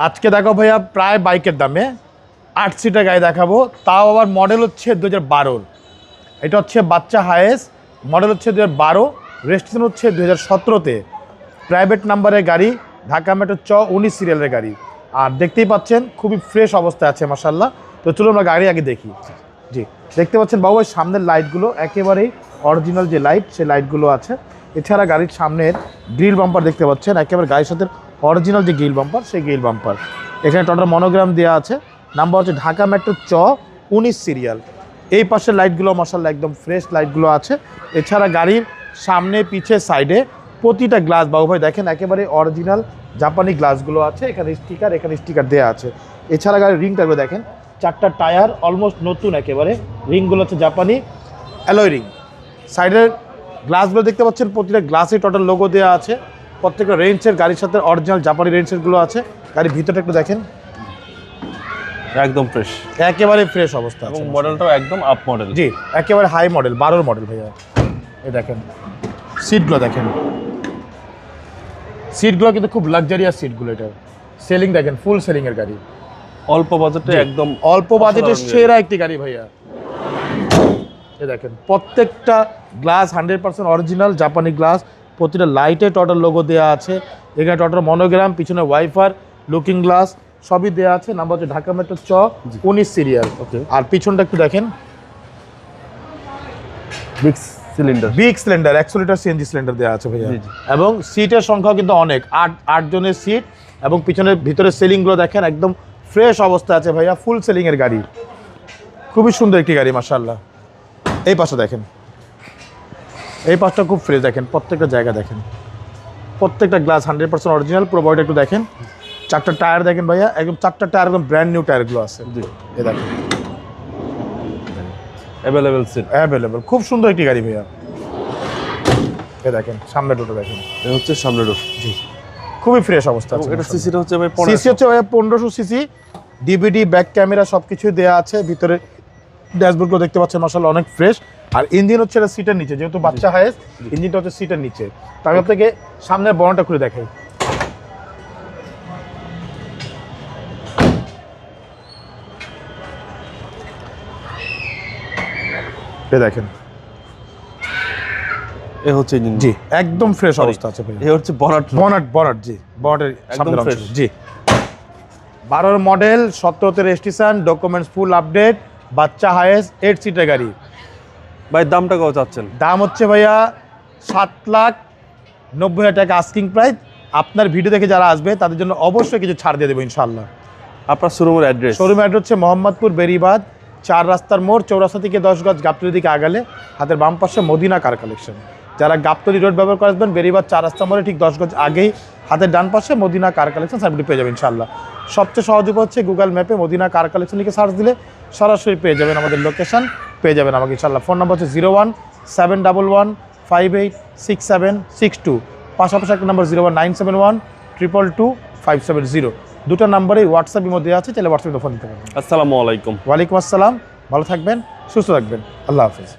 আজকে দেখো ভাইয়া প্রায় বাইকের দামে 8 সিটার গাড়ি দেখাবো, তাও আবার মডেল হচ্ছে 2012। এটা হচ্ছে বাচ্চা হায়েস্ট, মডেল হচ্ছে 2012, রেজিস্ট্রেশন হচ্ছে 2017-তে, প্রাইভেট নাম্বারের গাড়ি, ঢাকা মেট্রো 19 সিরিয়ালের গাড়ি। আর দেখতেই পাচ্ছেন খুবই ফ্রেশ অবস্থায় আছে মাশাআল্লাহ। তো চলুন আমরা গাড়ি আগে দেখি। জি, দেখতে পাচ্ছেন বাবু সামনের লাইটগুলো একেবারেই অরিজিনাল যে লাইট, সেই লাইটগুলো আছে। এছাড়া গাড়ির সামনের গ্রিল বাম্পার দেখতে পাচ্ছেন, একেবারে গাড়ির সাথে অরিজিনাল যে গ্রিল বাম্পার, সেই গ্রিল বাম্পার। এখানে টোটাল মনোগ্রাম দেওয়া আছে, নাম্বার হচ্ছে ঢাকা মেট্রো 19 সিরিয়াল। এই পাশের লাইটগুলো মাশাআল্লাহ একদম ফ্রেশ লাইটগুলো আছে। এছাড়া গাড়ির সামনে পিছে সাইডে প্রতিটা গ্লাস বাবু ভাই দেখেন একেবারে অরিজিনাল জাপানি গ্লাসগুলো আছে। এখানে স্টিকার দেওয়া আছে। এছাড়া গাড়ির রিংটাগুলো দেখেন, 4টা টায়ার অলমোস্ট নতুন, একেবারে রিংগুলো হচ্ছে জাপানি অ্যালয় রিং। সাইডের গ্লাসগুলো দেখতে পাচ্ছেন, প্রতিটা গ্লাসে টোটাল লোগো দেওয়া আছে। প্রত্যেকটা রেঞ্জের গাড়ির সাথে অরিজিনাল জাপানি রেঞ্জেরগুলো আছে। গাড়ির ভিতরটা একটু দেখেন, একদম ফ্রেশ, একেবারে ফ্রেশ অবস্থা এবং মডেলটাও একদম আপ মডেল। জি, একেবারে হাই মডেল, 12 মডেল ভাইয়া। এই দেখেন সিটগুলো দেখেন, সিটগুলো কিন্তু খুব লাক্সারিয়াস সিটগুলো। এটা সেলিং দেখেন, ফুল সেলিংয়ের গাড়ি, অল্প বাজেটে একদম অল্প বাজেটের সেরা একটি গাড়ি ভাইয়া। এই দেখেন প্রত্যেকটা গ্লাস 100% অরিজিনাল জাপানি গ্লাস, প্রতিটা লাইটে টোটাল লোগো দেওয়া আছে। এখানে টোটাল মনোগ্রাম, পিছনে ওয়াইফার, লুকিং গ্লাস সবই দেওয়া আছে। নাম্বার হচ্ছে ঢাকা মেট্রো 19 সিরিয়াল। আর পিছনটা একটু দেখেন, big cylinder 100 litre CNG cylinder দেওয়া আছে ভাইয়া। এবং সিটের সংখ্যা কিন্তু অনেক, 8 জনের সিট। এবং পিছনের ভিতরে সেলিংগুলো দেখেন একদম ফ্রেশ অবস্থা আছে ভাইয়া, ফুল সেলিংয়ের গাড়ি। খুবই সুন্দর একটি গাড়ি মাশাআল্লাহ। এই পাশে দেখেন, এই পাশটা খুব ফ্রেশ দেখেন, প্রত্যেকটা জায়গা দেখেন, প্রত্যেকটা গ্লাস 100% অরিজিনাল। পুরো বডিটা একটু দেখেন, 4টা টায়ার দেখেন ভাইয়া, একদম 4টা টায়ার একদম ব্র্যান্ড নিউ টায়ারগুলো আছে। এই দেখেন অ্যাভেলেবল সিট, অ্যাভেলেবল, খুব সুন্দর একটি গাড়ি ভাইয়া। এই দেখেন সামনে ডোরটা দেখেন, এটা হচ্ছে সামনে ডোর। জি, খুবই ফ্রেশ অবস্থা আছে। এটা সিসিটা হচ্ছে ভাই সিসি হচ্ছে ভাইয়া 1500 সিসি, ডিভিডি ব্যাক ক্যামেরা সব কিছুই দেওয়া আছে। ভিতরে ড্যাশবোর্ডগুলো দেখতে পাচ্ছেন মাশাআল্লাহ অনেক ফ্রেশ। আর ইঞ্জিন হচ্ছে এটা সিটের নিচে, যেহেতু বাচ্চা হায়েস্ট, ইঞ্জিনটা হচ্ছে সিটের নিচে। তো আমি আপনাকে সামনের বর্ণটা খুলে দেখাই। দেখেন এ হচ্ছে ইঞ্জিন, জি একদম ফ্রেশ অবস্থা আছে ভাই। এ হচ্ছে বনাট, জি বনাটের সামনের অংশ। জি 12 মডেল, 17-তে রেজিস্ট্রেশন, ডকুমেন্টস ফুল আপডেট, বাচ্চা হায়েস্ট, 8 সিটের গাড়ি। ভাই দামটা কত চাচ্ছেন? দাম হচ্ছে ভাইয়া 7,90,000 টাকা আস্কিং প্রাইস। আপনার ভিডিও দেখে যারা আসবে তাদের জন্য অবশ্যই কিছু ছাড় দিয়ে দেবো ইনশাআল্লাহ। আপনার শোরুমের অ্যাড্রেস? শোরুমের অ্যাড্রেস হচ্ছে মোহাম্মদপুর বেরিবাদ 4 রাস্তার মোড়, চৌরাস্তা থেকে 10 গজ গাবতলির দিকে আগালে হাতের বাম পাশে মদিনা কার কালেকশন। যারা গাবতলি রোড ব্যবহার করে আসবেন, বেরিবাদ 4 রাস্তা মোড়ে ঠিক 10 গজ আগেই হাতের ডান পাশে মদিনা কার কালেকশন সার্ভিস পেয়ে যাবেন ইনশাআল্লাহ। সবচেয়ে সহজ উপায় হচ্ছে গুগল ম্যাপে মদিনা কার কালেকশন লিখে সার্চ দিলে সরাসরি পেয়ে যাবেন আমাদের লোকেশন, পেয়ে যাবেন আমাকে ইনশাআল্লাহ। ফোন নাম্বার হচ্ছে 01711586762। পাশাপাশি একটা নাম্বার 01971222570। দুটো নাম্বারেই হোয়াটসঅ্যাপের মধ্যে আছে, তাহলে হোয়াটসঅ্যাপে ফোন দিতে পারবেন। আসসালামু আলাইকুম। ওয়ালাইকুম আসসালাম, ভালো থাকবেন, সুস্থ থাকবেন, আল্লাহ হাফেজ।